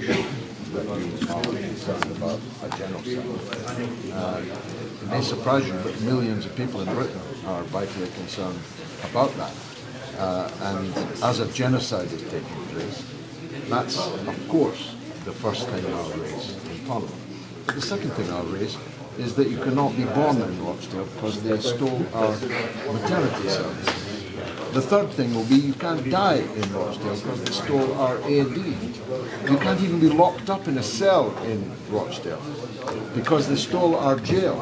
indication that you are concerned about a genocide. It may surprise you, but millions of people in Britain are vitally concerned about that. And as a genocide is taking place, that's, of course, the first thing I'll raise in Parliament. But the second thing I'll raise is that you cannot be born in Rochdale because they stole our maternity services. The third thing will be you can't die in Rochdale because they stole our AD. You can't even be locked up in a cell in Rochdale because they stole our jail.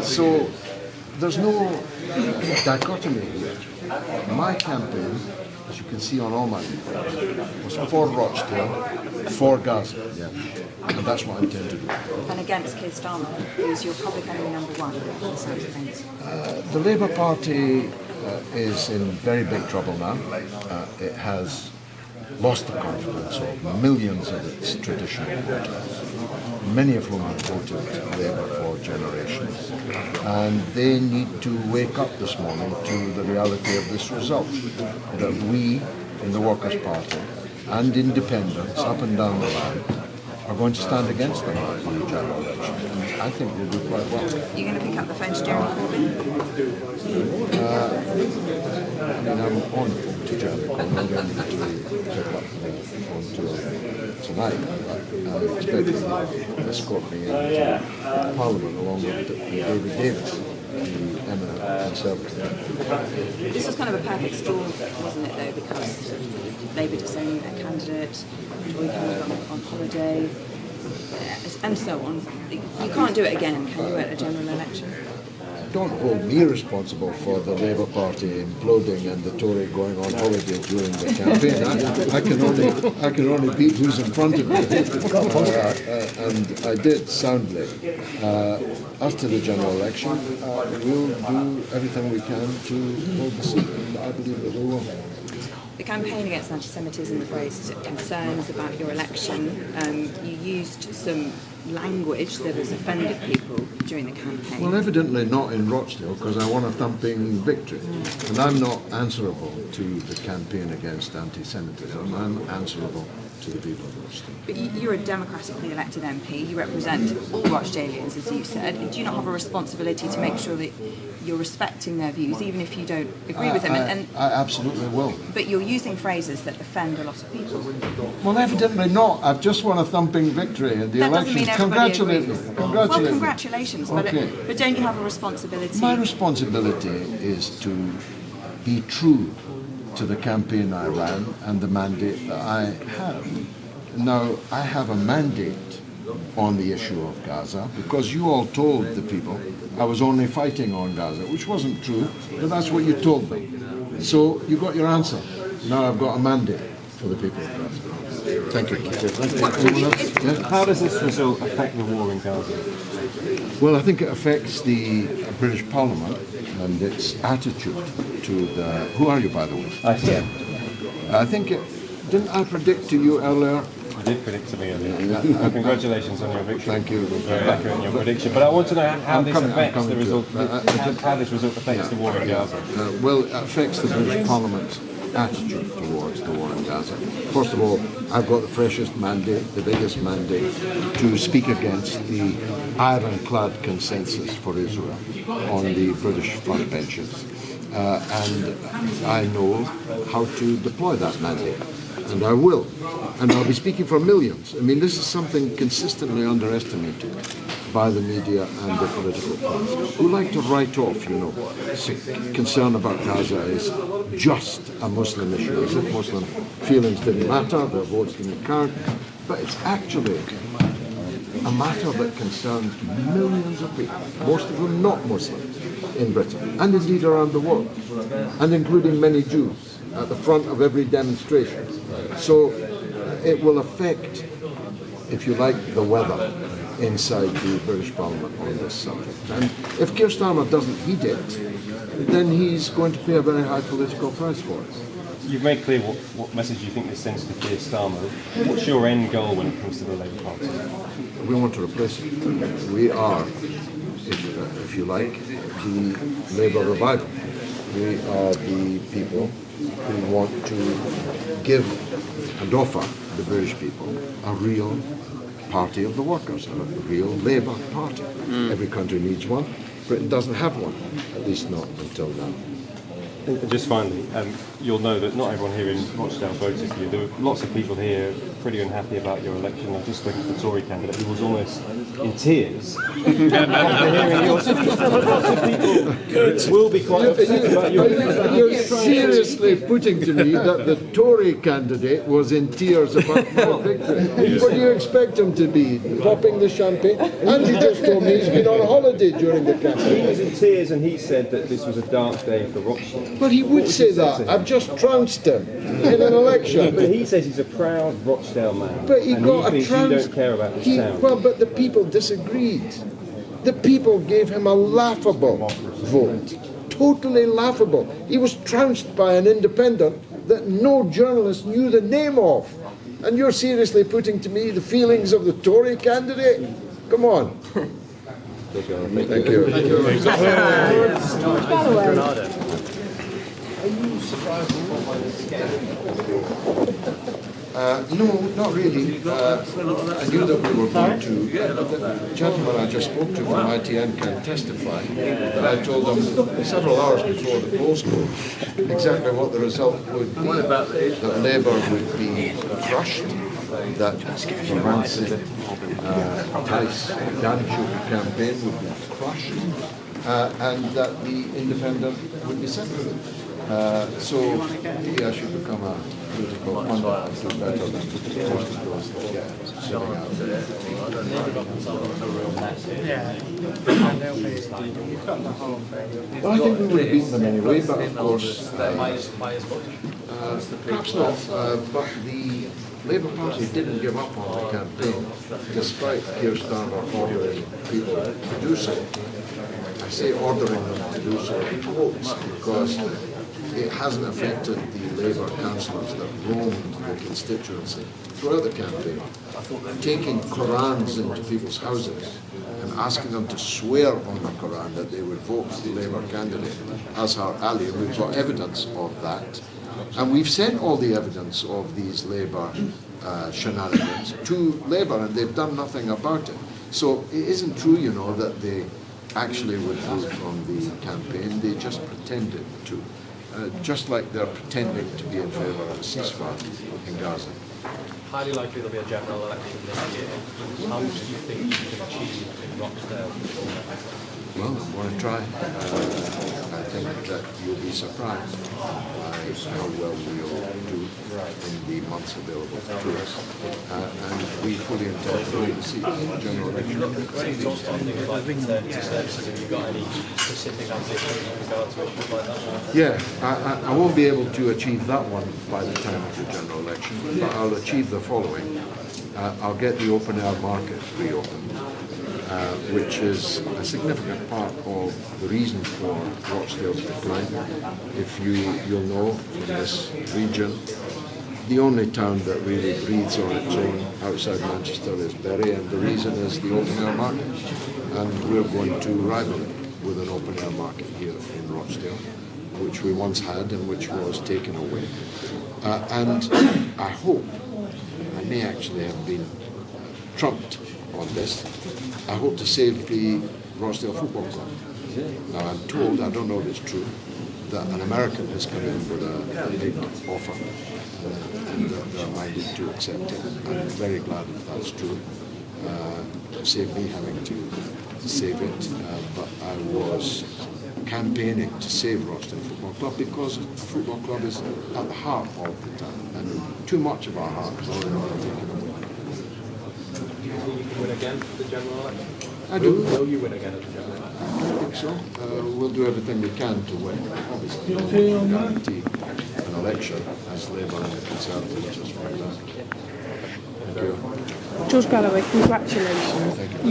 So there's no dichotomy here. My campaign, as you can see on all my videos, was for Rochdale, for Gaza. Yeah. And that's what I intend to do. And against Keir Starmer, who's your public enemy number one, by the sounds of things. The Labour Party is in very big trouble now. It has lost the confidence of millions of its traditional voters, many of whom have voted Labour for generations. And they need to wake up this morning to the reality of this result, that we in the Workers' Party and independents up and down the line are going to stand against them in the general election. And I think we'll do quite well. You're going to pick up the phone to Jeremy Corbyn? I mean, I'm on the phone to Jeremy Corbyn. I'm not going to pick up the phone to him tonight, but I'm expecting him to escort me into Parliament along with David Davis, the eminent Conservative. This was kind of a perfect storm, wasn't it, though, because Labour disowning their candidate, Tory candidate on holiday, and so on. You can't do it again, can you, at a general election? Don't hold me responsible for the Labour Party imploding and the Tory going on holiday during the campaign. I can only beat who's in front of me, and I did soundly. As to the general election, we'll do everything we can to hold the seat, and I believe that we will. The campaign against anti-Semitism raised concerns about your election. You used some language that has offended people during the campaign. Well, evidently not in Rochdale, because I won a thumping victory. And I'm not answerable to the campaign against anti-Semitism. I'm answerable to the people of Rochdale. But you're a democratically elected MP. You represent all Rochdalians, as you said. Do you not have a responsibility to make sure that you're respecting their views, even if you don't agree with them? I absolutely will. But you're using phrases that offend a lot of people. Well, evidently not. I've just won a thumping victory in the that election. Doesn't mean Congratulate me. Well, congratulations. Okay. But don't you have a responsibility? My responsibility is to be true to the campaign I ran and the mandate that I have. Now, I have a mandate on the issue of Gaza because you all told the people I was only fighting on Gaza, which wasn't true, but that's what you told them. So you got your answer. Now I've got a mandate for the people of Gaza. Thank you. How does this result affect the war in Gaza? Well, I think it affects the British Parliament and its attitude to the... Who are you, by the way? I see. I think it... Didn't I predict to you earlier? You did predict to me earlier. Congratulations on your victory. Thank you. Very accurate in your prediction. But I want to know how this affects the result. How this result affects the war in Gaza. Well, it affects the British Parliament's attitude towards the war in Gaza. First of all, I've got the freshest mandate, the biggest mandate, to speak against the ironclad consensus for Israel on the British front benches. And I know how to deploy that mandate. And I will. And I'll be speaking for millions. I mean, this is something consistently underestimated by the media and the political parties, who like to write off, concern about Gaza is just a Muslim issue, as if Muslim feelings didn't matter, their votes didn't count. But it's actually a matter that concerns millions of people, most of them not Muslim, in Britain, and indeed around the world, and including many Jews at the front of every demonstration. So it will affect, if you like, the weather inside the British Parliament on this subject. And if Keir Starmer doesn't heed it, then he's going to pay a very high political price for it. You've made clear what message you think this sends to Keir Starmer. What's your end goal when it comes to the Labour Party? We want to replace it. We are, if you like, the Labour revival. We are the people who want to give and offer the British people a real party of the workers, a real Labour party. Every country needs one. Britain doesn't have one, at least not until now. And just finally, you'll know that not everyone here in Rochdale voted for you. There were lots of people here pretty unhappy about your election. I've just spoken to the Tory candidate who was almost in tears. After hearing yours. Lots of people will be quite upset about your election. You're seriously putting to me that the Tory candidate was in tears about my victory. What do you expect him to be? Popping the champagne? And he just told me he's been on holiday during the campaign. He was in tears and he said that this was a dark day for Rochdale. But he would say that. I've just trounced him in an election. But he says he's a proud Rochdale man. But he and got he a thinks trounce. you don't care about this town. Well, but the people disagreed. The people gave him a laughable vote. Totally laughable. He was trounced by an independent that no journalist knew the name of. And you're seriously putting to me the feelings of the Tory candidate? Come on. Thank you. Galloway. No, not really. I knew that we were going to. The gentleman I just spoke to from ITN can testify that I told them several hours before the polls closed exactly what the result would be. That Labour would be crushed, that the rancid Tice Dan campaign would be crushed, and that the independent would be separated. So maybe I should become a political pundit and do better than most of those that get sitting out there. Well, I think we would have beaten them anyway, but of course, perhaps not. But the Labour Party didn't give up on the campaign, despite Keir Starmer ordering people to do so. I say ordering them to do so in quotes because it hasn't affected the Labour councillors that roamed the constituency throughout the campaign, taking Qurans into people's houses and asking them to swear on the Quran that they would vote for the Labour candidate, Azhar Ali, and we've got evidence of that. And we've sent all the evidence of these Labour shenanigans to Labour, and they've done nothing about it. So it isn't true, you know, that they actually withdrew from the campaign. They just pretended to. Just like they're pretending to be in favour of a ceasefire in Gaza. Highly likely there'll be a general election this year. How much do you think you can achieve in Rochdale? Well, I'm going to try. I think that you'll be surprised by how well we'll do in the months available to us. And we fully intend to wait and see the general election. When you talk about things like maternity services, have you got any specific ambitions with regard to issues like that? Yeah, I won't be able to achieve that one by the time of the general election, but I'll achieve the following. I'll get the open air market reopened. Which is a significant part of the reason for Rochdale's decline. If you'll know from this region, the only town that really breathes on its own outside Manchester is Bury, and the reason is the open air market. And we're going to rival it with an open air market here in Rochdale, which we once had and which was taken away. And I hope, I may actually have been trumped on this, I hope to save the Rochdale Football Club. Now I'm told, I don't know if it's true, that an American has come in with a big offer and they're minded to accept it. I'm very glad if that's true. Save me having to save it, but I was campaigning to save Rochdale Football Club because a football club is at the heart of the town and too much of our heart is taken away. Do you think you can win again at the general election? I do. Will you win again at the general election? I think so. We'll do everything we can to win. Obviously, we don't guarantee an election as Labour and the Conservatives just right now. Thank you. George Galloway, congratulations. Thank you.